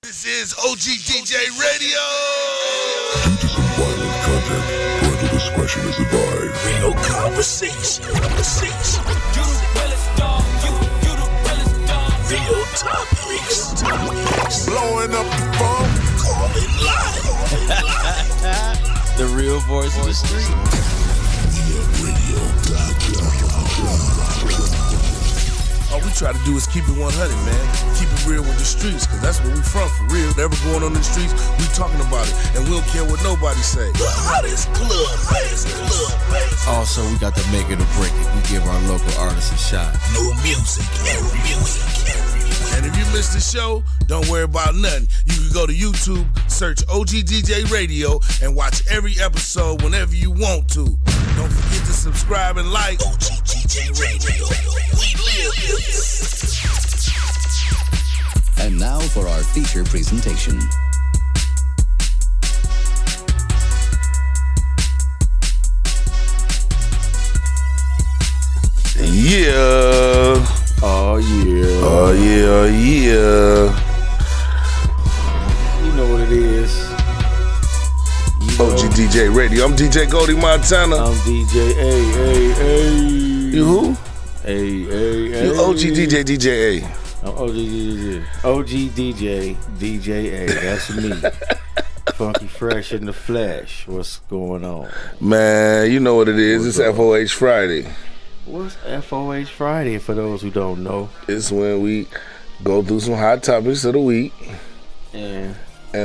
This is Ogdj Radio. Due to some violent content, parental discretion is advised. Real conversation. You the realest dog. You the realest dog. Real topics. Blowing up the phone. Call it live. The real voice of the street. All we try to do is keep it 100, man. Keep it real with the streets, because that's where we from, for real. Whatever going on in the streets, we talking about it. And we don't care what nobody say. The hottest club, bass. Also, we got to make it or break it. We give our local artists a shot. No music. And if you missed the show, don't worry about nothing. You can go to YouTube, search Ogdj Radio, and watch every episode whenever you want to. Don't forget to subscribe and like Ogdj Radio. We live this. And now for our feature presentation. Yeah. Oh, yeah. Oh, yeah. You know what it is. Ogdj Radio. I'm DJ Goldie Montana. I'm DJ A. You who? A. You Ogdj DJ A. I'm Ogdj DJ A. That's me. Funky Fresh in the Flesh. What's going on? Man, you know what it is. It's FOH Friday. What's FOH Friday for those who don't know? It's when we go through some hot topics of the week. And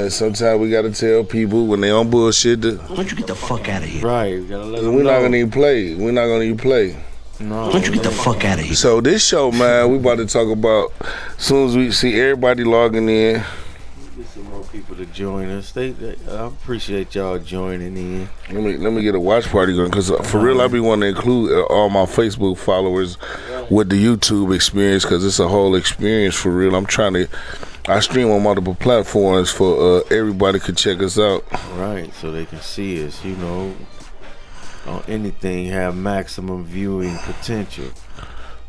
sometimes we gotta tell people when they on bullshit to, Why don't you get the fuck out of here? right, we gotta let them we're know. not gonna even play. We're not gonna even play. No, Why don't you get the fuck out of here? So this show, man, we about to talk about as soon as we see everybody logging in. Get some more people to join us. I appreciate y'all joining in. Let me get a watch party going, because for real I be wanting to include all my Facebook followers with the YouTube experience, because it's a whole experience for real. I stream on multiple platforms for everybody could check us out. Right, so they can see us, on anything, have maximum viewing potential.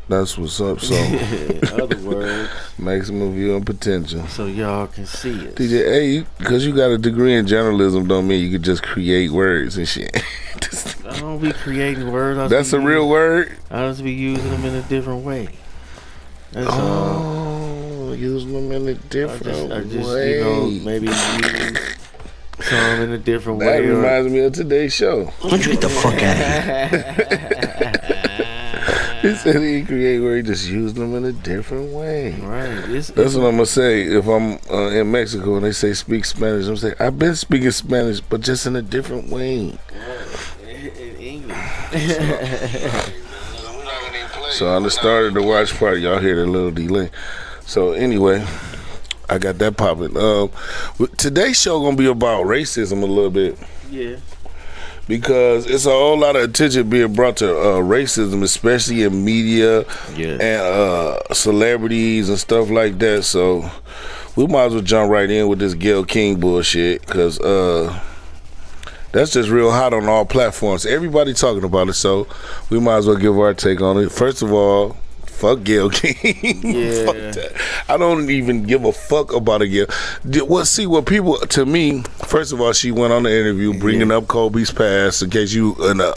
That's what's up. So In other words, maximum viewing potential. so y'all can see us. DJ, hey, because you got a degree in journalism don't mean you could just create words and shit. I don't be creating words. That's a real word? I just be using them in a different way. That's all. Using them in a different I just way. maybe use some in a different That way. reminds me of today's show. Why don't you get the fuck out of here? He said he create where he just used them in a different way. Right. That's what I'm gonna say if I'm in Mexico and they say speak Spanish. I'm saying I've been speaking Spanish, but just in a different way. In English. So I just started the watch party. Y'all hear the little delay. So anyway, I got that popping. Today's show gonna be about racism a little bit. Yeah. Because it's a whole lot of attention being brought to racism, especially in media and celebrities and stuff like that. So we might as well jump right in with this Gayle King bullshit, because that's just real hot on all platforms. Everybody talking about it, so we might as well give our take on it. First of all, fuck Gayle King. Yeah. Fuck that. I don't even give a fuck about a Gayle. What people, to me, first of all, she went on the interview bringing up Kobe's past, in case you in a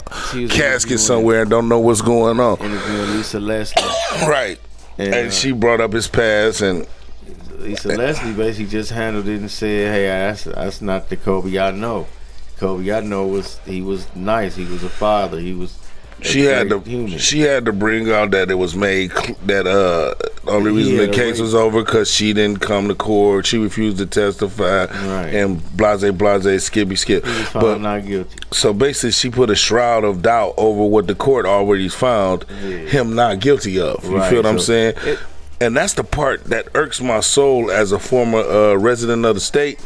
casket somewhere and don't know what's going on. Interviewing Lisa Leslie. Right. And she brought up his past, and Lisa Leslie basically just handled it and said, hey, that's not the Kobe I know. Kobe I know was nice. He was a father. He was She had to bring out that it was made that only reason the case was over because she didn't come to court. She refused to testify, and blase skip. He was found not guilty. So basically, she put a shroud of doubt over what the court already found him not guilty of. You feel what I'm saying? And that's the part that irks my soul as a former resident of the state.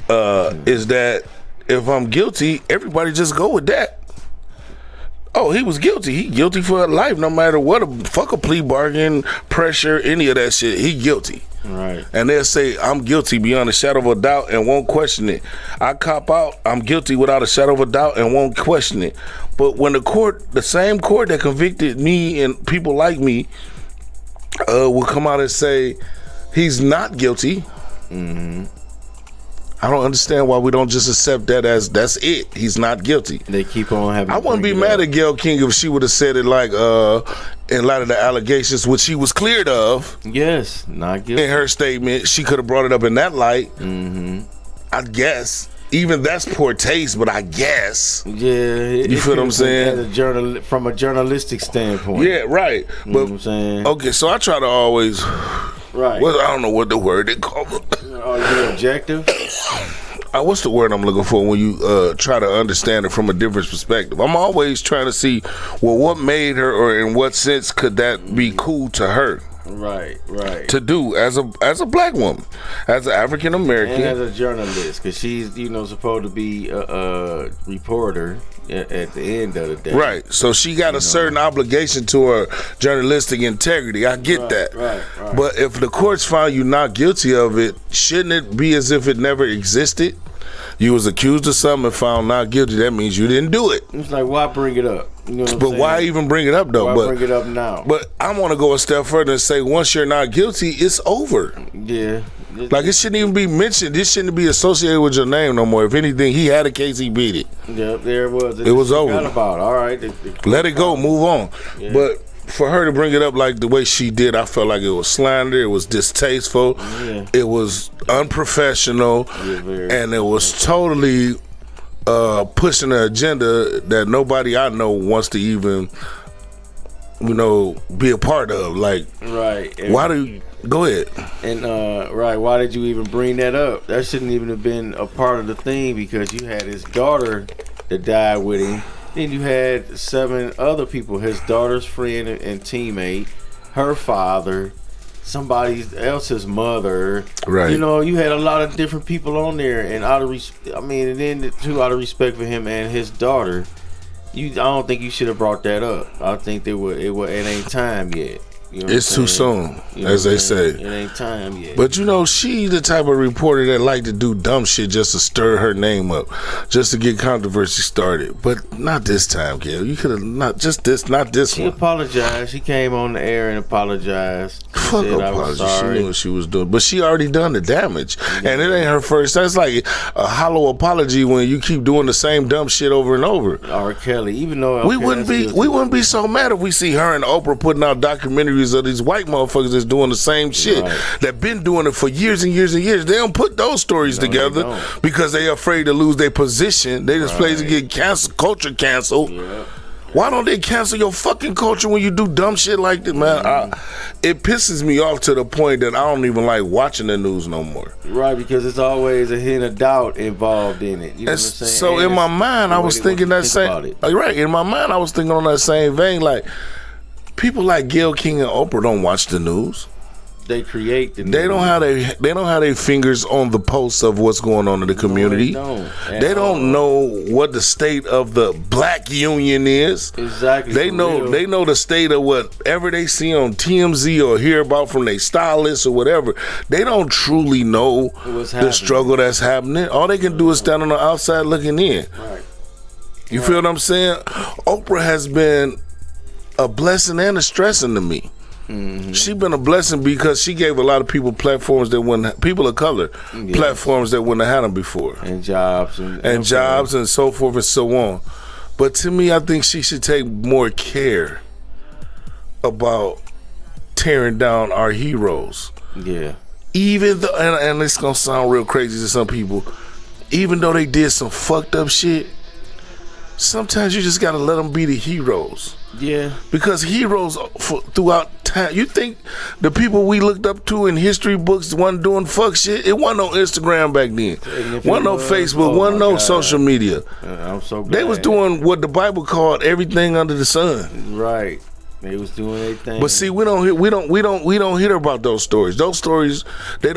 Is that if I'm guilty, everybody just go with that. Oh, he was guilty. He guilty for life, no matter what. Fuck a plea bargain, pressure, any of that shit. He guilty. Right. And they'll say, I'm guilty beyond a shadow of a doubt and won't question it. I cop out, I'm guilty without a shadow of a doubt and won't question it. But when the same court that convicted me and people like me will come out and say he's not guilty, Mm-hmm. I don't understand why we don't just accept that as that's it. He's not guilty. They keep on having. I wouldn't be mad at Gayle King if she would have said it like in light of the allegations which she was cleared of. Yes, not guilty. In her statement, she could have brought it up in that light. Mm-hmm. I guess. Even that's poor taste, but I guess. Yeah, you feel what I'm saying? From a journalistic standpoint. Yeah, right. You know what I'm saying? Okay, so I try to always. Right. Well, I don't know what the word they call it. Are you objective? What's the word I'm looking for when you try to understand it from a different perspective? I'm always trying to see, well, what made her, or in what sense could that be cool to her? Right. To do as a black woman, as an African American, and as a journalist, because she's supposed to be a reporter at the end of the day. Right. So she got a certain obligation to her journalistic integrity. I get that. Right. But if the courts found you not guilty of it, shouldn't it be as if it never existed? You was accused of something and found not guilty. That means you didn't do it. It's like, why bring it up? You know what I'm but saying? why even bring it up though? Why bring it up now? But I want to go a step further and say, once you're not guilty, it's over. Yeah. Like, it shouldn't even be mentioned. This shouldn't be associated with your name no more. If anything, he had a case, he beat it. Yeah, there it was. It was over. About it. All right. Let it go. Move on. Yeah. But for her to bring it up like the way she did, I felt like it was slander. It was distasteful. Yeah. It was unprofessional. And it was totally pushing an agenda that nobody I know wants to even, be a part of. Like, right. And why do you... Go ahead. And why did you even bring that up? That shouldn't even have been a part of the thing, because you had his daughter that died with him. Then you had 7 other people, his daughter's friend and teammate, her father, somebody else's mother. Right. You had a lot of different people on there, and out of respect for him and his daughter, I don't think you should have brought that up. I think it ain't time yet. It's too soon, as they say. It ain't time yet. But she the type of reporter that like to do dumb shit just to stir her name up, just to get controversy started. But not this time, Gail. You could have not this one. She apologized. She came on the air and apologized. Fuck apology. She knew what she was doing, but she already done the damage, and it ain't her first. That's like a hollow apology when you keep doing the same dumb shit over and over. R. Kelly, even though we wouldn't be so mad if we see her and Oprah putting out documentaries of these white motherfuckers that's doing the same shit, that been doing it for years and years and years. They don't put those stories together because they afraid to lose their position. They just play to get culture canceled. Yeah. Why don't they cancel your fucking culture when you do dumb shit like this, man? It pisses me off to the point that I don't even like watching the news no more. Right, because it's always a hint of doubt involved in it. You know what I'm saying? So in my mind, I was thinking that same. Right, in my mind, I was thinking on that same vein, like, people like Gayle King and Oprah don't watch the news. They create the news. They don't have their fingers on the pulse of what's going on in the community. They don't know what the state of the black union is. Exactly. They know the state of whatever they see on TMZ or hear about from their stylists or whatever. They don't truly know the struggle that's happening. All they can do is stand on the outside looking in. Right. You feel what I'm saying? Oprah has been a blessing and a stressing to me. Mm-hmm. She been a blessing because she gave a lot of people platforms that wouldn't, people of color, platforms that wouldn't have had them before, and jobs and jobs and so forth and so on. But to me, I think she should take more care about tearing down our heroes. Yeah. Even though, and it's gonna sound real crazy to some people, even though they did some fucked up shit, sometimes you just gotta let them be the heroes. Yeah. Because heroes throughout time, you think the people we looked up to in history books wasn't doing fuck shit? It wasn't on Instagram back then. Wasn't on Facebook. Wasn't on social media. I'm so glad. They was doing what the Bible called everything under the sun. Right. They was doing their thing. But see, we don't hear about those stories. Those stories, they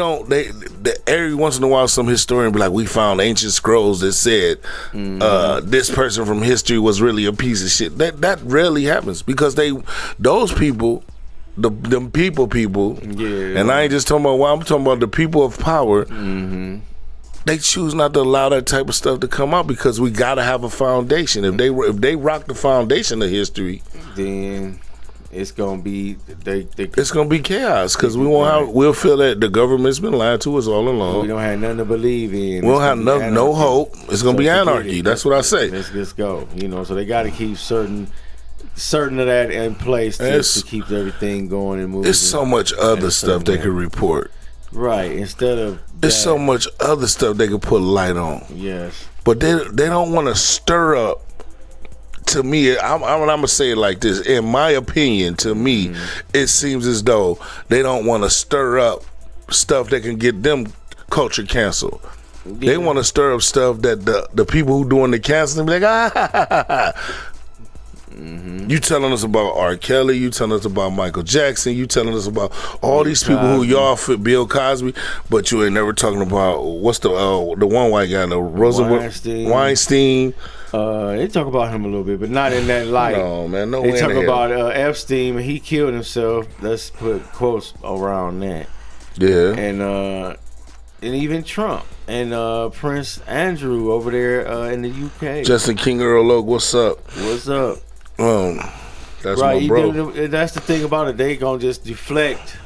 every once in a while some historian be like, we found ancient scrolls that said this person from history was really a piece of shit. That rarely happens because those people, them people, and I ain't just talking about I'm talking about the people of power. Mm-hmm. They choose not to allow that type of stuff to come out because we gotta have a foundation. If they rock the foundation of history, then it's gonna be it's gonna be chaos because we'll feel that the government's been lying to us all along. We don't have nothing to believe in. We don't have no hope. It's gonna be anarchy. That's what I say. Let's go. So they got to keep certain of that in place to keep everything going and moving. There's so much other stuff they could report. Right. Instead of there's so much other stuff they could put light on. Yes. But they don't want to stir up. To me, I'm gonna say it like this. In my opinion, to me, it seems as though they don't want to stir up stuff that can get them culture canceled. Yeah. They want to stir up stuff that the people who doing the canceling be like, You telling us about R. Kelly, you telling us about Michael Jackson, you telling us about all these people who y'all fit, Bill Cosby, but you ain't never talking about what's the one white guy, the Weinstein. They talk about him a little bit, but not in that light. No, man, no way. They talk about Epstein, and he killed himself. Let's put quotes around that. Yeah. And even Trump and Prince Andrew over there in the UK. Justin King Earl Oak, what's up? What's up? That's right, my bro. That's the thing about it. They gonna just deflect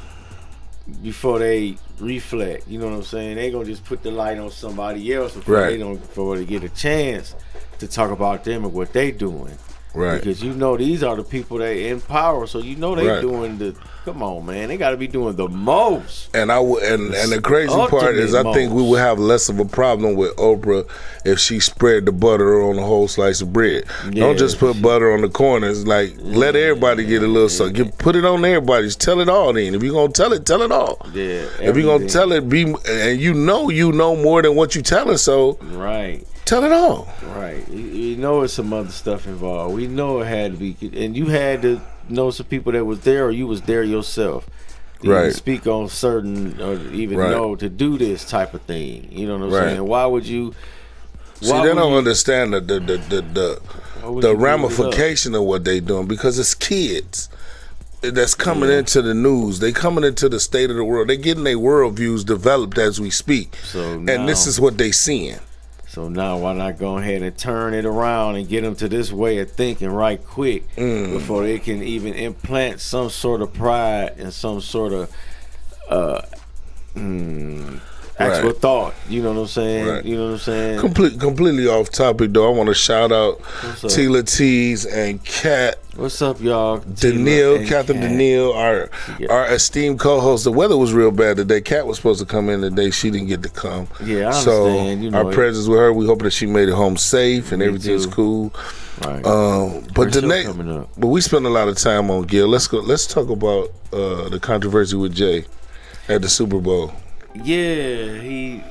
before they reflect. You know what I'm saying? They gonna just put the light on somebody else before they get a chance to talk about them and what they doing. Right. Because these are the people that in power, so they doing the. Come on, man, they got to be doing the most. And the crazy part is, I think we would have less of a problem with Oprah if she spread the butter on a whole slice of bread. Yeah, don't just put butter on the corners. Like let everybody get a little something. Put it on everybody. Just tell it all. Then if you're gonna tell it all. Yeah. If you're gonna tell it, and you know more than what you telling. So right. Tell it all. Right. It's some other stuff involved. We know it had to be, and you had to know some people that was there, or you was there yourself. You speak on certain, or even know to do this type of thing. You know what I'm saying? Why would you? See, they don't understand the ramification of what they doing because it's kids that's coming into the news. They coming into the state of the world. They getting their worldviews developed as we speak, and this is what they seeing. So now why not go ahead and turn it around and get them to this way of thinking right quick before they can even implant some sort of pride and some sort of actual thought. You know what I'm saying? Right. You know what I'm saying? Completely off topic though. I want to shout out Tila Tees and Kat. What's up, y'all? Captain Danielle, our esteemed co-host. The weather was real bad today. Kat was supposed to come in today. She didn't get to come. Yeah, I understand. Our presence with her. We hope that she made it home safe and everything's cool. Right. But we spent a lot of time on Gil. Let's talk about the controversy with Jay at the Super Bowl. Yeah, he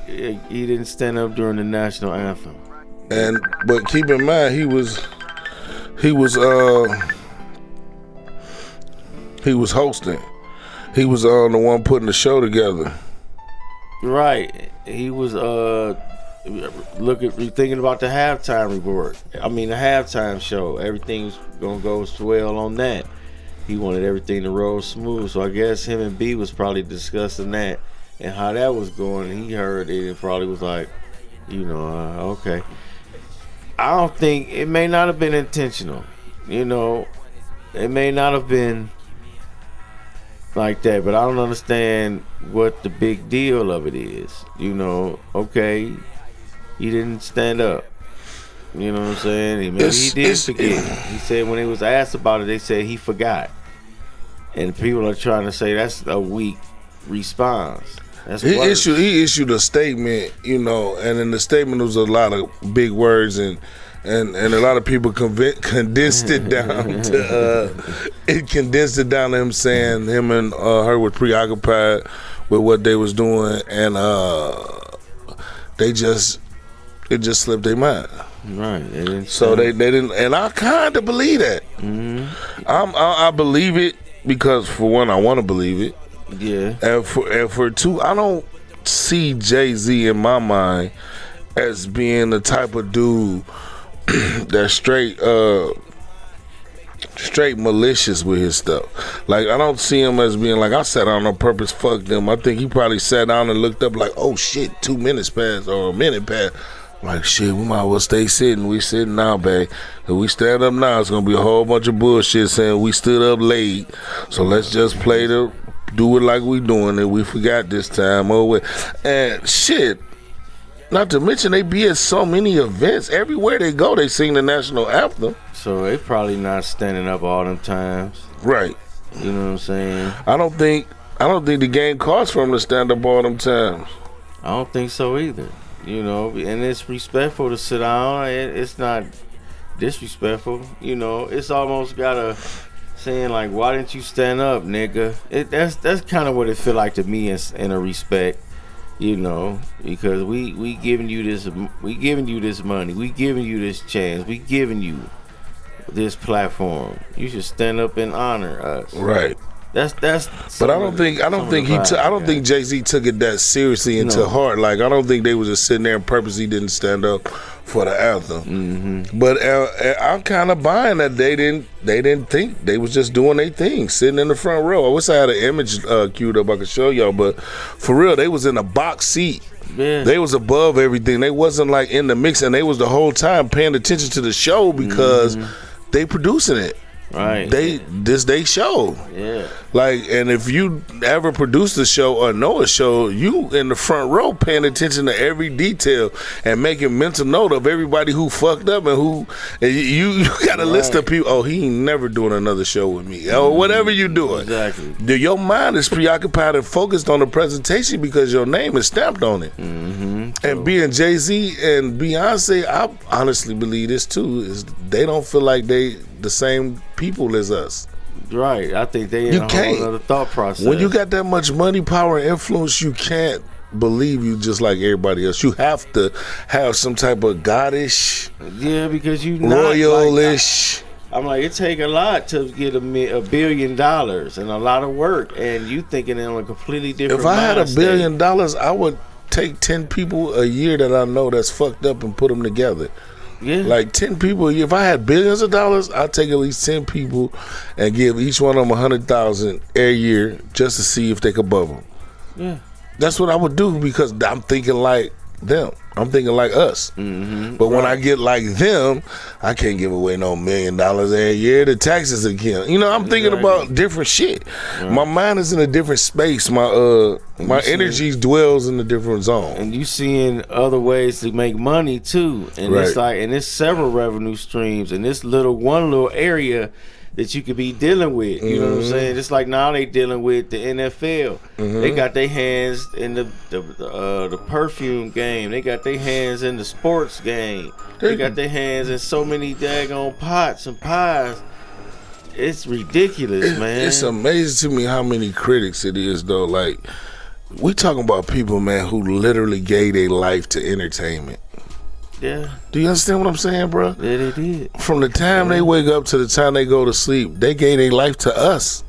didn't stand up during the national anthem. But keep in mind he was hosting. He was the one putting the show together. Right. He was thinking about the halftime report. I mean the halftime show. Everything's gonna go swell on that. He wanted everything to roll smooth. So I guess him and B was probably discussing that and how that was going. He heard it and probably was like, okay. I don't think it may not have been intentional. It may not have been like that, but I don't understand what the big deal of it is. Okay, he didn't stand up. You know what I'm saying? Maybe he did forget. He said when he was asked about it, they said he forgot. And people are trying to say that's a weak response. He issued a statement, and in the statement there was a lot of big words and a lot of people condensed it down to him saying him and her were preoccupied with what they was doing and it just slipped their mind. Right. They didn't, and I kind of believe that. Mm-hmm. I believe it because for one, I want to believe it. Yeah. And for two, I don't see Jay-Z in my mind as being the type of dude that's straight malicious with his stuff. Like I don't see him as being like I sat down on purpose, fuck them. I think he probably sat down and looked up like, oh shit, 2 minutes passed or a minute passed. Like, shit, we might as well stay sitting. We sitting now, babe. If we stand up now, it's going to be a whole bunch of bullshit saying we stood up late. So let's just do it like we doing it. We forgot this time. And shit, not to mention they be at so many events. Everywhere they go, they sing the national anthem. So they probably not standing up all them times. Right. You know what I'm saying? I don't think the game calls for them to stand up all them times. I don't think so either. You know, and it's respectful to sit down. It's not disrespectful. You know, it's almost got a saying like, "Why didn't you stand up, nigga?" That's kind of what it feel like to me in a respect. You know, because we giving you this money, we giving you this chance, we giving you this platform. You should stand up and honor us. Right. That's. But I don't think Jay-Z took it that seriously into heart. Like, I don't think they was just sitting there and purposely didn't stand up for the anthem. Mm-hmm. But I'm kind of buying that they didn't think. They was just doing their thing, sitting in the front row. I wish I had an image queued up I could show y'all, but for real, they was in a box seat. Yeah. They was above everything. They wasn't like in the mix, and they was the whole time paying attention to the show because they producing it. Right. They show. Yeah. Like, and if you ever produce a show or know a show, you in the front row paying attention to every detail and making mental note of everybody who fucked up and who you got a list of people. Oh, he ain't never doing another show with me. Or whatever you doing. Exactly. Your mind is preoccupied and focused on the presentation because your name is stamped on it. Mm-hmm. And being Jay-Z and Beyonce, I honestly believe this too, is they don't feel like they the same people as us. Right. I think they in a whole other thought process. When you got that much money, power, and influence, you can't believe you just like everybody else. You have to have some type of goddish, because you royalish. I'm like, it take a lot to get $1 billion and a lot of work, and you thinking in a completely different. If I had $1 billion, I would take 10 people a year that I know that's fucked up and put them together. Yeah. Like 10 people a year. If I had billions of dollars, I'd take at least 10 people and give each one of them $100,000 a year just to see if they could bubble. Yeah. That's what I would do because I'm thinking like them. I'm thinking like us. Mm-hmm. But when I get like them, I can't give away no $1 million a year. The taxes again. You know, I'm thinking about different shit. Right. My mind is in a different space. My energy dwells in a different zone. And you seeing other ways to make money too. And it's like, and there's several revenue streams in this one little area that you could be dealing with. You know what I'm saying? It's like now they dealing with the NFL. They got their hands in the perfume game. They got their hands in the sports game. They got their hands in so many daggone pots and pies. It's ridiculous, man. It's amazing to me how many critics it is, though. Like, we talking about people, man, who literally gave their life to entertainment. Yeah. Do you understand what I'm saying, bro? Yeah, they did. From the time they wake up to the time they go to sleep, they gave their life to us.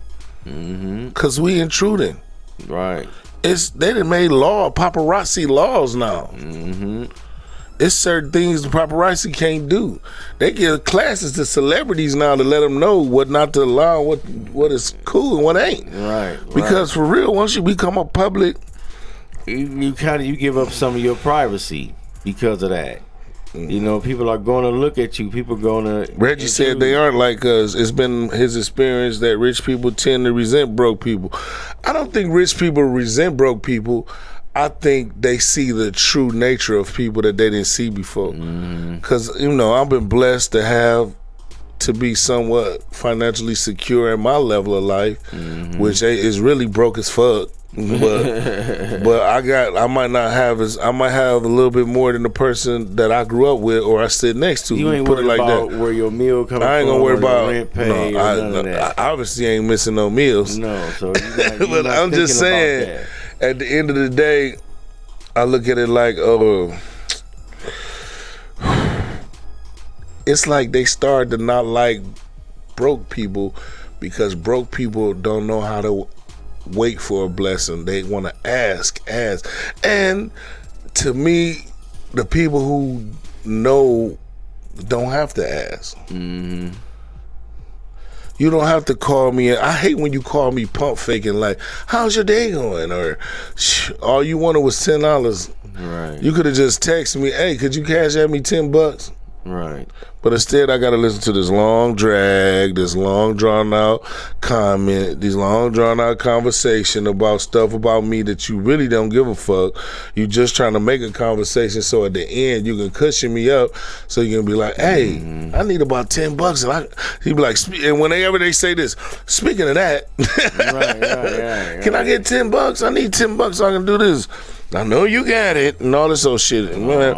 Cause we intruding. Right. They done made paparazzi laws now. It's certain things the paparazzi can't do. They give classes to celebrities now to let them know what not to allow, what is cool and what ain't. Right. Because for real, once you become a public, you give up some of your privacy because of that. You know, people are going to look at you. People going to. Reggie said they aren't like us. It's been his experience that rich people tend to resent broke people. I don't think rich people resent broke people. I think they see the true nature of people that they didn't see before. Because, you know, I've been blessed to be somewhat financially secure in my level of life, which is really broke as fuck. But I might have a little bit more than the person that I grew up with or I sit next to. You ain't worried about where your meal coming from. I ain't gonna worry about rent pay none of that. I obviously ain't missing no meals. No, so but I'm just saying, at the end of the day, I look at it like, it's like they started to not like broke people because broke people don't know how to wait for a blessing. They want to ask. And to me, the people who know don't have to ask. You don't have to call me. I hate when you call me pump faking like, how's your day going? Or all you wanted was $10. Right. You could have just texted me, hey, could you cash at me $10? Right. But instead, I got to listen to this long drag, this long drawn out comment, these long drawn out conversation about stuff about me that you really don't give a fuck. You just trying to make a conversation so at the end you can cushion me up so you can be like, hey, I need about $10. And he be like, and whenever they say this, speaking of that, right. Can I get $10? I need $10 so I can do this. I know you got it and all this old shit. And man,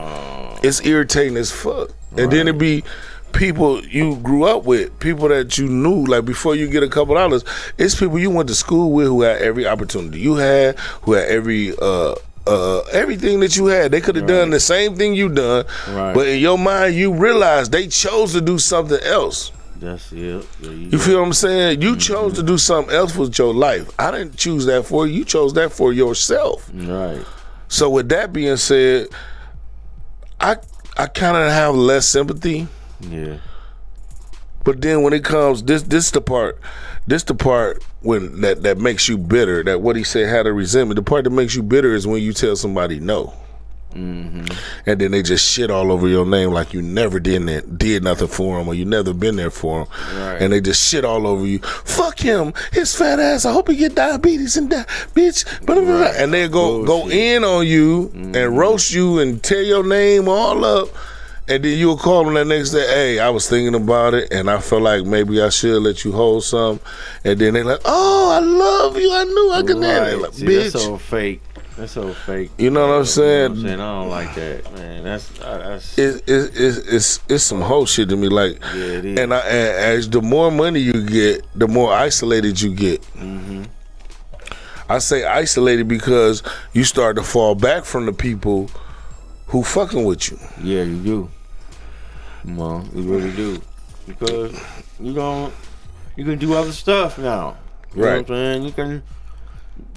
it's irritating as fuck. And then it be people you grew up with, people that you knew, like before you get a couple dollars, it's people you went to school with who had every opportunity you had, who had every everything that you had. They could have done the same thing you done, but in your mind you realize they chose to do something else. That's it. You feel what I'm saying? You chose to do something else with your life. I didn't choose that for you. You chose that for yourself. Right. So with that being said, I kind of have less sympathy. Yeah. But then when it comes, this the part when that makes you bitter. That what he said had a resentment. The part that makes you bitter is when you tell somebody no, and then they just shit all over your name like you never did nothing for them or you never been there for them, and they just shit all over you. Fuck him, his fat ass. I hope he get diabetes and die, bitch. And they go in on you and roast you and tear your name all up. And then you'll call them the next day, hey, I was thinking about it, and I felt like maybe I should let you hold some. And then they're like, oh, I love you. I knew I could have it. Like, bitch. That's so fake. That's so fake. You know what I'm saying? I don't like that, man. That's it's some whole shit to me. Like, it is. And as the more money you get, the more isolated you get. I say isolated because you start to fall back from the people who fucking with you. Yeah, you do. Well, you really do. Because you can do other stuff now. You know what I'm saying? You can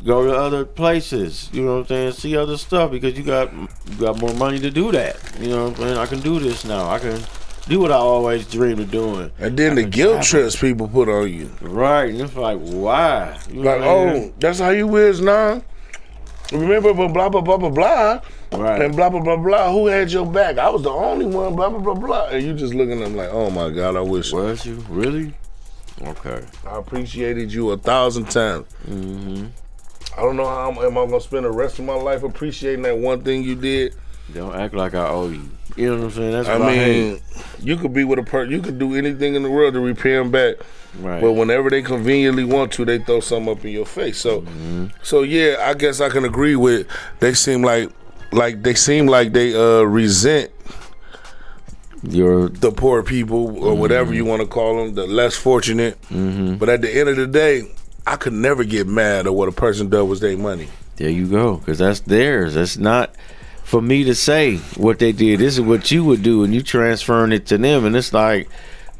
go to other places, you know what I'm saying, see other stuff because you got more money to do that. You know what I'm saying? I can do this now. I can do what I always dreamed of doing. And then the guilt trips people put on you. Right. And it's like, why? You like, oh, that's how you is now? Remember blah, blah, blah, blah, blah. Right. And blah, blah, blah, blah. Who had your back? I was the only one, blah, blah, blah, blah. And you just looking at them like, oh, my God, I wish. Was you? Really? Okay. I appreciated you 1,000 times. I don't know how am I going to spend the rest of my life appreciating that one thing you did. Don't act like I owe you. You know what I'm saying? That's what I mean, you could be with a person, you could do anything in the world to repay them back. Right. But whenever they conveniently want to, they throw something up in your face. So, so yeah, I guess I can agree with. They seem like they resent the poor people or whatever you want to call them, the less fortunate. But at the end of the day, I could never get mad at what a person does with their money. There you go, because that's theirs. That's not for me to say what they did. This is what you would do, and you transferring it to them, and it's like,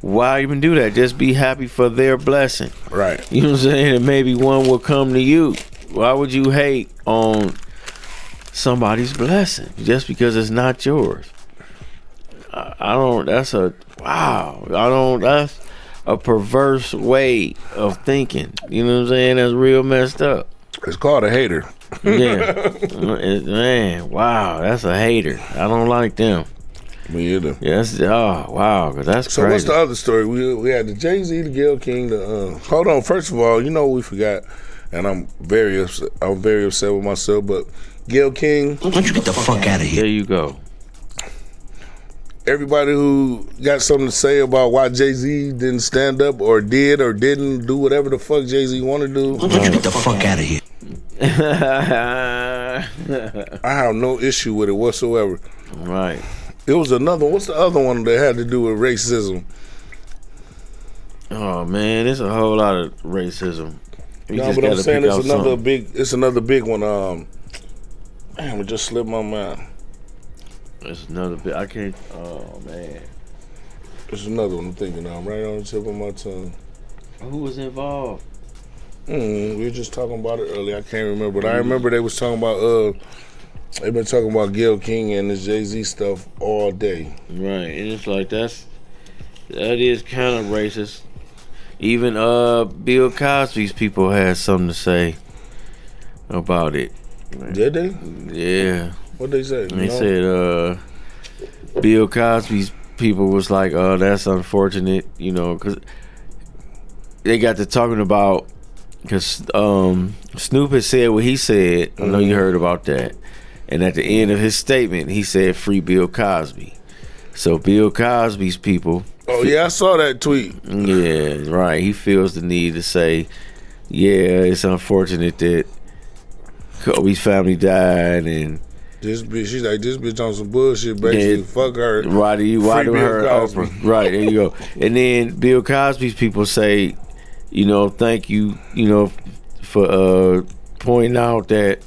why even do that? Just be happy for their blessing. Right. You know what I'm saying? And maybe one will come to you. Why would you hate on somebody's blessing just because it's not yours? That's a perverse way of thinking. You know what I'm saying? That's real messed up. It's called a hater. Yeah. Man, wow, that's a hater. I don't like them. Me either. Yes. Oh, wow, because that's so crazy. What's the other story? We had the Jay-Z, the Gayle King, hold on, first of all, you know what we forgot, and I'm very upset with myself, but Gayle King. Why don't you get the fuck out of here? There you go. Everybody who got something to say about why Jay-Z didn't stand up or did or didn't do whatever the fuck Jay-Z want to do. Why don't you get the fuck out of here? I have no issue with it whatsoever. Right. It was another. What's the other one that had to do with racism? Oh man, there's a whole lot of racism. No, but I'm saying it's another big one. Damn, it just slipped my mind. It's another bit. I can't. Oh man. It's another one I'm thinking of, right on the tip of my tongue. Who was involved? We were just talking about it earlier. I can't remember, but I remember they was talking about. They've been talking about Gayle King and this Jay-Z stuff all day. Right, and it's like that is kind of racist. Even Bill Cosby's people had something to say about it. Did they? Yeah. What they say? They said Bill Cosby's people was like, "Oh, that's unfortunate," because they got to talking about because Snoop had said what he said. I know you heard about that, and at the end of his statement, he said, "Free Bill Cosby." So Bill Cosby's people. Oh yeah, I saw that tweet. Yeah, right. He feels the need to say, "Yeah, it's unfortunate that Kobe's family died," and she's like, this bitch on some bullshit, basically. Fuck her. Why do her Cosby. Oprah? Right, there you go. And then Bill Cosby's people say, thank you, for pointing out that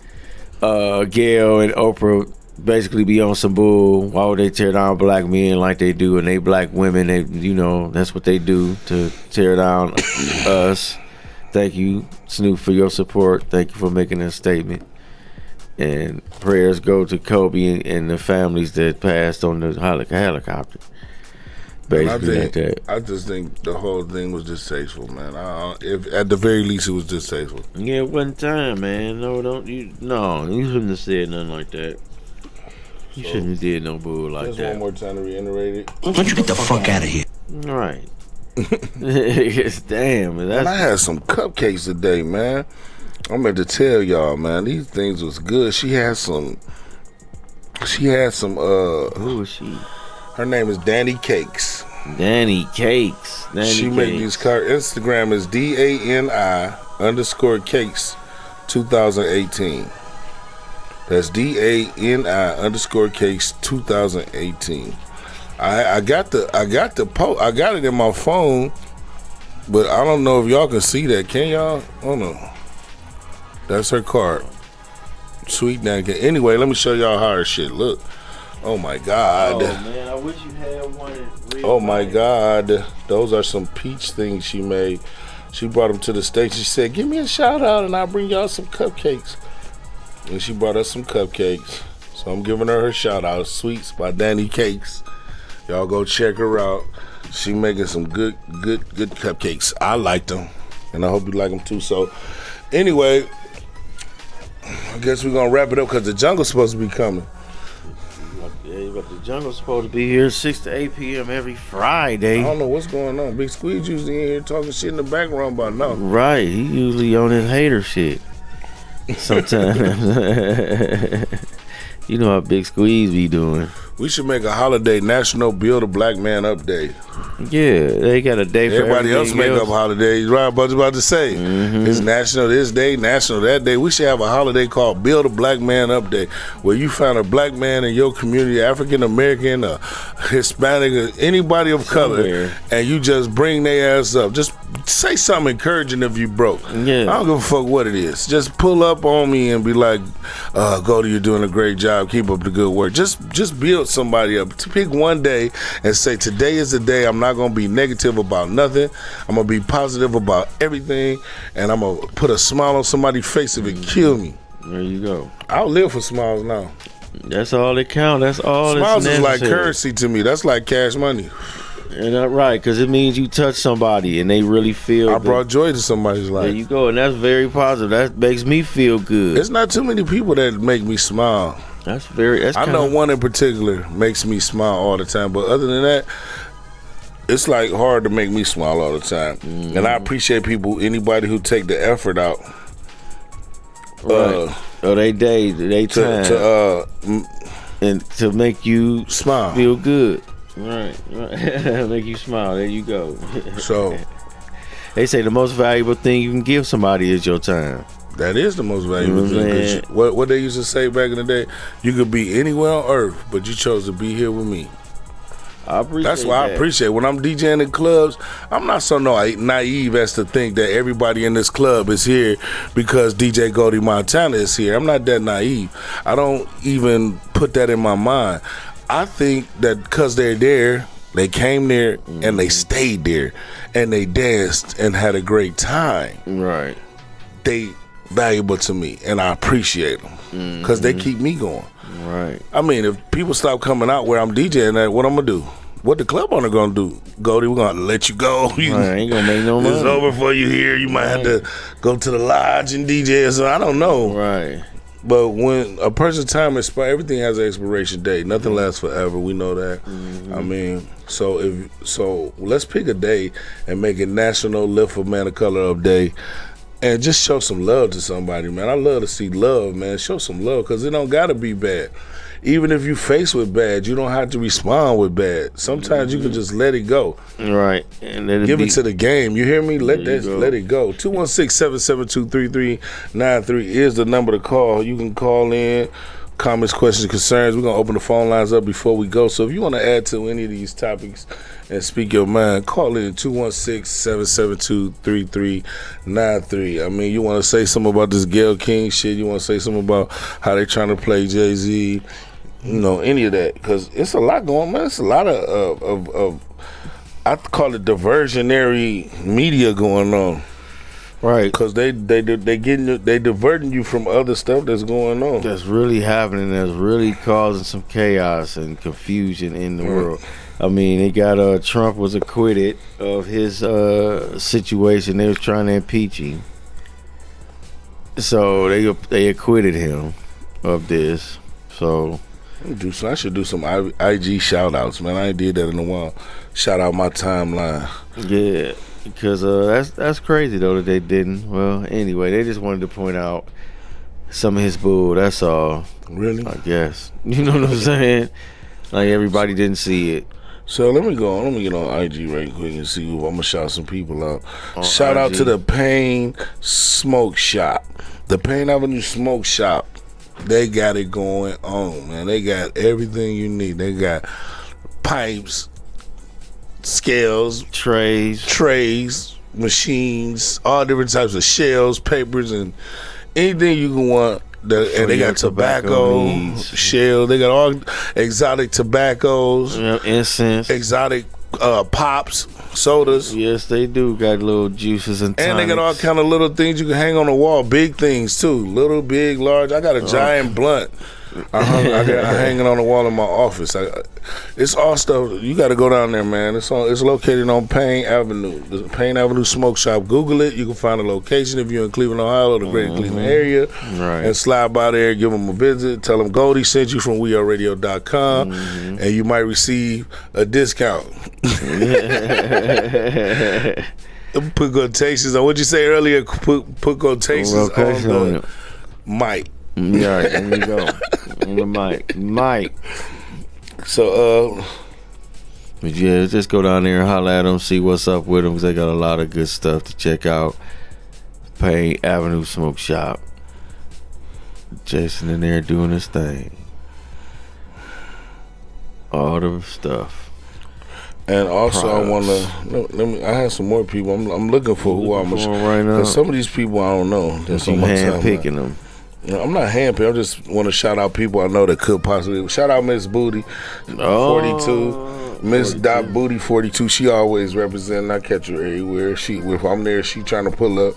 Gail and Oprah basically be on some bull. Why would they tear down black men like they do, and they black women? They, that's what they do to tear down us. Thank you, Snoop, for your support. Thank you for making that statement. And prayers go to Kobe and the families that passed on the helicopter. Basically, I just think the whole thing was distasteful, man. If at the very least it was distasteful. Yeah, it wasn't time, man. No, you shouldn't have said nothing like that. You shouldn't have did no bull like just that. One more time to reiterate it. Why don't you get the fuck out of here? All right. Damn, man. I had some cupcakes today, man. I meant to tell y'all, man, these things was good. She had some Who was she? her name is Danny Cakes. Danny Cakes. She made these cards. Instagram is DANI_cakes 2018. That's DANI_cakes 2018. I got the post. I got it in my phone, but I don't know if y'all can see that. Can y'all? I don't know. That's her card. Sweet Danny. Anyway, let me show y'all how her shit look. Oh my God. Oh man, I wish you had one. Oh my God. Those are some peach things she made. She brought them to the stage. She said, "Give me a shout out and I'll bring y'all some cupcakes." And she brought us some cupcakes. So I'm giving her shout out. Sweets by Danny Cakes. Y'all go check her out. She making some good cupcakes. I like them. And I hope you like them too. So anyway, I guess we're gonna wrap it up because the jungle's supposed to be coming. Yeah, but the jungle's supposed to be here 6 to 8 p.m. every Friday. I don't know what's going on. Big Squeeze usually in here talking shit in the background by now. Right, he usually on his hater shit. Sometimes. You know how Big Squeeze be doing. We should make a holiday National Build a Black Man Up Day. Yeah, they got a day for everybody else make up holidays. Right, I was about to say. It's national this day, national that day. We should have a holiday called Build a Black Man Up Day, where you find a black man in your community, African American, Hispanic, or anybody of color, and you just bring their ass up. Just say something encouraging if you broke. Yeah. I don't give a fuck what it is. Just pull up on me and be like, Goldie, you're doing a great job. Keep up the good work. Just build somebody up. To pick one day and say, today is the day I'm not going to be negative about nothing. I'm going to be positive about everything, and I'm going to put a smile on somebody's face if it kill me. There you go. I'll live for smiles now. That's all that counts. That's all. Smiles is like currency to me. That's like cash money. And right, because it means you touch somebody and they really feel. I brought joy to somebody's life. There you go, and that's very positive. That makes me feel good. It's not too many people that make me smile. I know one in particular makes me smile all the time, but other than that, it's like hard to make me smile all the time. Mm-hmm. And I appreciate anybody who take the effort out. Right. They time and to make you smile, feel good. Right. Make you smile. There you go. So they say the most valuable thing you can give somebody is your time. That is the most valuable thing. What they used to say back in the day, you could be anywhere on earth, but you chose to be here with me. That's why I appreciate when I'm DJing in clubs. I'm not so naive as to think that everybody in this club is here because DJ Goldie Montana is here. I'm not that naive. I don't even put that in my mind. I think that because they're there, they came there and they stayed there and they danced and had a great time. Right. They valuable to me and I appreciate them because they keep me going. Right. I mean, if people stop coming out where I'm DJing at, what I'm gonna do? what the club owner gonna do? Goldie, we're gonna let you go. You, I ain't gonna make no money. It's over for you here. You might have to go to the lodge and DJ or something. I don't know. Right. But when a person's time expires, everything has an expiration date. Nothing lasts forever. We know that. I mean, so let's pick a day and make it National Live for Man of Color Up Day, and just show some love to somebody, man. I love to see love, man. Show some love, because it don't gotta be bad. Even if you faced with bad, you don't have to respond with bad. Sometimes you can just let it go. Right. And let Give it to the game. You hear me? Let it go. 216-772-3393 is the number to call. You can call in, comments, questions, concerns. We're going to open the phone lines up before we go. So if you want to add to any of these topics and speak your mind, call in 216-772-3393. I mean, you want to say something about this Gayle King shit. You want to say something about how they trying to play Jay-Z. You know, any of that, because it's a lot going on, man. It's a lot of I call it diversionary media going on, right? Because they diverting you from other stuff that's going on. That's really happening. That's really causing some chaos and confusion in the world. I mean, they got Trump was acquitted of his situation. They was trying to impeach him, so they acquitted him of this. So. I should do some IG shout outs, man. I ain't did that in a while. Shout out my timeline. Yeah, because that's crazy though that they didn't. Well, anyway, they just wanted to point out some of his bull. That's all. Really? I guess. You know what I'm saying? Like everybody didn't see it. So let me go on. Let me get on IG right quick and see who I'm gonna shout some people out. Shout IG. out to the Payne Smoke Shop, the Payne Avenue Smoke Shop. They got it going on, man. They got everything you need. They got pipes, scales, trays, machines, all different types of shells, papers, and anything you can want. And they got tobacco shells. They got all exotic tobaccos, incense, exotic pops, sodas. Yes, they do got little juices and tonics. And they got all kind of little things you can hang on the wall. Big things too, little, big, large. I got a giant blunt. I hanging on the wall in my office. It's all stuff. You got to go down there, man. It's located on Payne Avenue, the Payne Avenue Smoke Shop. Google it. You can find a location if you're in Cleveland, Ohio, or the greater Cleveland area. Right. And slide by there, give them a visit. Tell them Goldie sent you from WeAreRadio.com, and you might receive a discount. Put quotations on what you say earlier. Put quotations on the mic. Yeah, there you go. On the mic. So, but yeah, just go down there and holler at them, see what's up with them, because they got a lot of good stuff to check out. Payne Avenue Smoke Shop. Jason in there doing his thing. All the stuff. And also, I want to. I have some more people. I'm looking for who I'm right now. Some of these people I don't know. There's some hand picking them. You know, I'm not handpicking. I just want to shout out people I know that could possibly. Shout out Miss Booty, 42. Miss Dot Booty 42. She always representing. I catch her everywhere. If I'm there, she trying to pull up.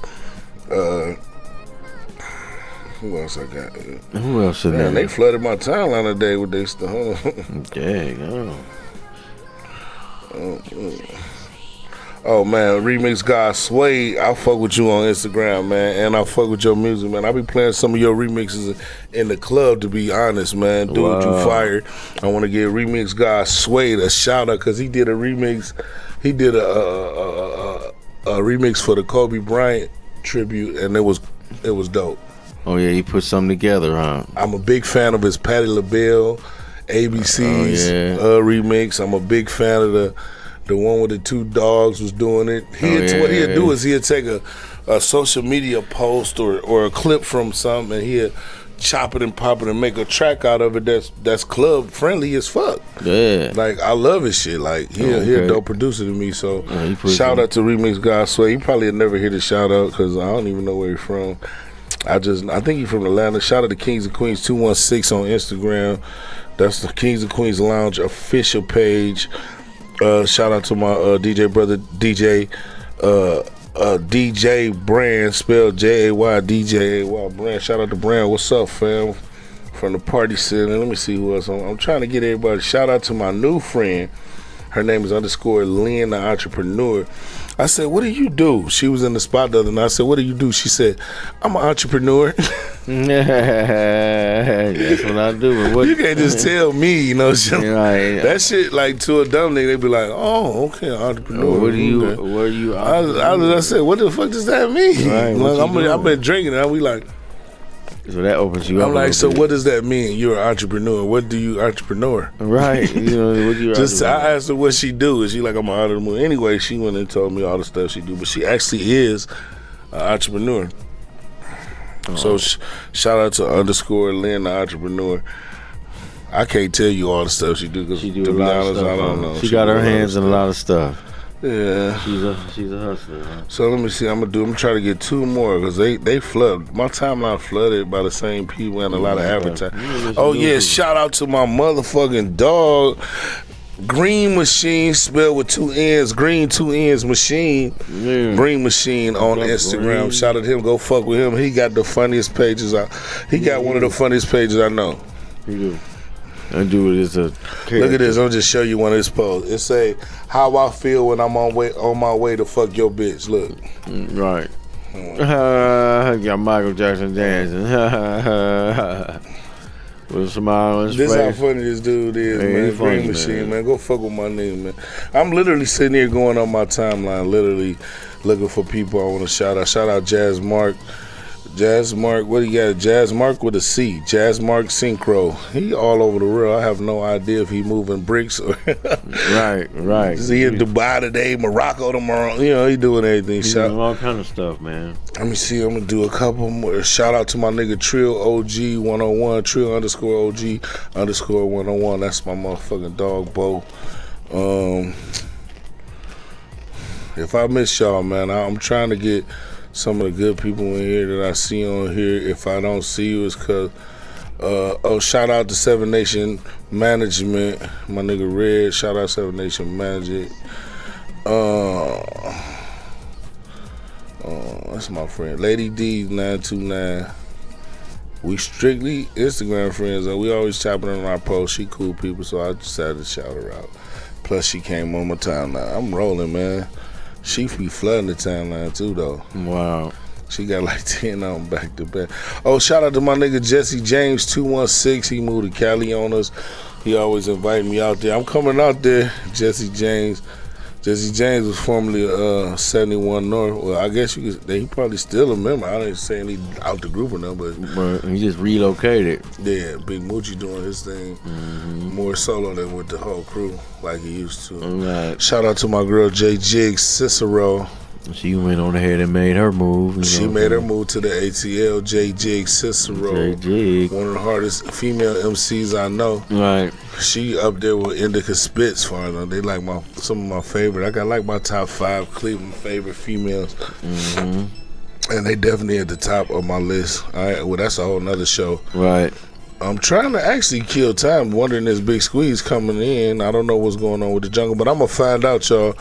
Who else I got? Who else in there? They flooded my timeline today with their stuff. Dang. Oh man, Remix God Sway, I fuck with you on Instagram, man, and I fuck with your music, man. I be playing some of your remixes in the club, to be honest, man. Dude, you fired. I want to give Remix God Sway a shout out because he did a remix. He did a remix for the Kobe Bryant tribute, and it was dope. Oh yeah, he put something together, huh? I'm a big fan of his Patti LaBelle, ABC's remix. I'm a big fan of the one with the two dogs was doing it. What he'd do is he'd take a social media post or a clip from something, and he'd chop it and pop it and make a track out of it that's club friendly as fuck. Yeah. Like, I love his shit. Like, he a dope producer to me. So shout out to Remix God Sway. He probably had never heard a shout out because I don't even know where he's from. I think he's from Atlanta. Shout out to Kings and Queens 216 on Instagram. That's the Kings and Queens Lounge official page. Shout out to my DJ brother DJ DJ Brand, spelled Jay DJ Brand. Shout out to Brand. What's up, fam? From the Party Center. Let me see who else. I'm trying to get everybody. Shout out to my new friend. Her name is _Lynn, the entrepreneur. I said, what do you do? She was in the spot the other night. I said, what do you do? She said, I'm an entrepreneur. That's what I do. But what, you can't just tell me, you know. Right. That shit, like, to a dumb nigga, they be like, oh, okay, entrepreneur. What are you? I said, what the fuck does that mean? Right, like, I've been drinking, and we like. So that opens you up. I'm like, so what does that mean? You're an entrepreneur. What do you entrepreneur? Right. You know, what do you just I asked her what she do, and she like, I'm an entrepreneur. Anyway, she went and told me all the stuff she do, but she actually is an entrepreneur. So shout out to _Lynn, the entrepreneur. I can't tell you all the stuff she do because to be honest, I don't know. She got her hands in a lot of stuff. Yeah, she's a hustler. Huh? So let me see. I'm gonna try to get 2 more because they flood my timeline flooded by the same people and a lot of advertising. Oh yeah, shout out to my motherfucking dog, Green Machine, spelled with 2 N's. Green 2 N's Machine. Yeah. Green Machine on Instagram. Green. Shout out to him. Go fuck with him. He got the funniest pages. He got one of the funniest pages I know. He do. I do it as a character. Look at this. I'll just show you one of his posts. It say, how I feel when I'm on my way to fuck your bitch. Look. Right. Got Michael Jackson dancing. With a smile on his face. This how funny this dude is, man. Green Machine, man. Go fuck with my nigga, man. I'm literally sitting here going on my timeline, literally looking for people I want to shout out. Shout out Jazz Mark. Jazz Mark, what do you got? Jazz Mark with a C. Jazz Mark Synchro. He all over the world. I have no idea if he moving bricks or Right. Is he in Dubai today, Morocco tomorrow? You know, he doing everything. He's doing all kind of stuff, man. Let me see. I'm gonna do a couple more. Shout out to my nigga Trill OG 101. Trill _OG _101. That's my motherfucking dog, Bo. If I miss y'all, man, I'm trying to get some of the good people in here that I see on here. If I don't see you, it's because shout out to 7 Nation Management, my nigga Red. Shout out 7 Nation Management. That's my friend Lady D 929. We strictly Instagram friends, though. We always chopping on our posts. She cool people, so I decided to shout her out. Plus she came on my timeline. I'm rolling, man. She be flooding the timeline too, though. Wow. She got like 10 on back to back. Oh, shout out to my nigga Jesse James 216. He moved to Cali on us. He always invite me out there. I'm coming out there, Jesse James. Jesse James was formerly 71 North. Well, I guess you could. He probably still a member. I ain't saying he out the group or nothing, but he just relocated. Yeah, Big Moochie doing his thing more solo than with the whole crew like he used to. Right. Shout out to my girl J Jig Cicero. She went on ahead and made her move. She made her move to the ATL. J Jig Cicero. J Jig. One of the hardest female MCs I know. Right. She up there with Indica Spitz for them. They like some of my favorite. I got like my top 5 Cleveland favorite females. And they definitely at the top of my list. All right, well, that's a whole nother show. Right. I'm trying to actually kill time, wondering this Big Squeeze coming in. I don't know what's going on with the jungle, but I'm going to find out, y'all.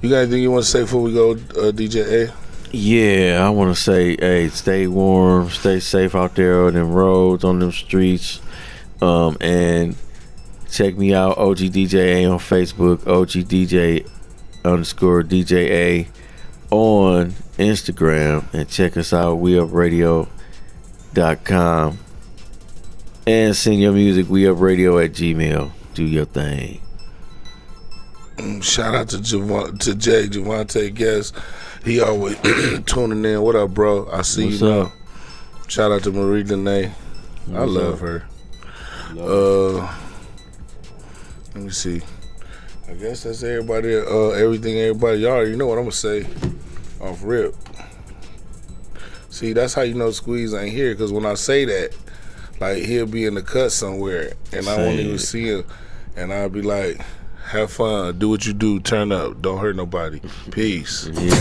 You got anything you want to say before we go, DJ A? Yeah, I want to say, hey, stay warm, stay safe out there on them roads, on them streets, and check me out, Ogdj A on Facebook, Ogdj _DJ A on Instagram, and check us out, WeUpRadio.com, and send your music, WeUpRadio@gmail. Do your thing. Shout out to Javante Guest. He always tuning in. What up, bro? I see What's you up? now. Shout out to Marie Dene. I love her. Let me see. I guess that's everybody. Everything everybody. Y'all already know what I'm gonna say off rip. See, that's how you know Squeeze ain't here, because when I say that, like, he'll be in the cut somewhere and I won't even see him, and I'll be like, have fun, do what you do, turn up, don't hurt nobody. Peace. Yeah.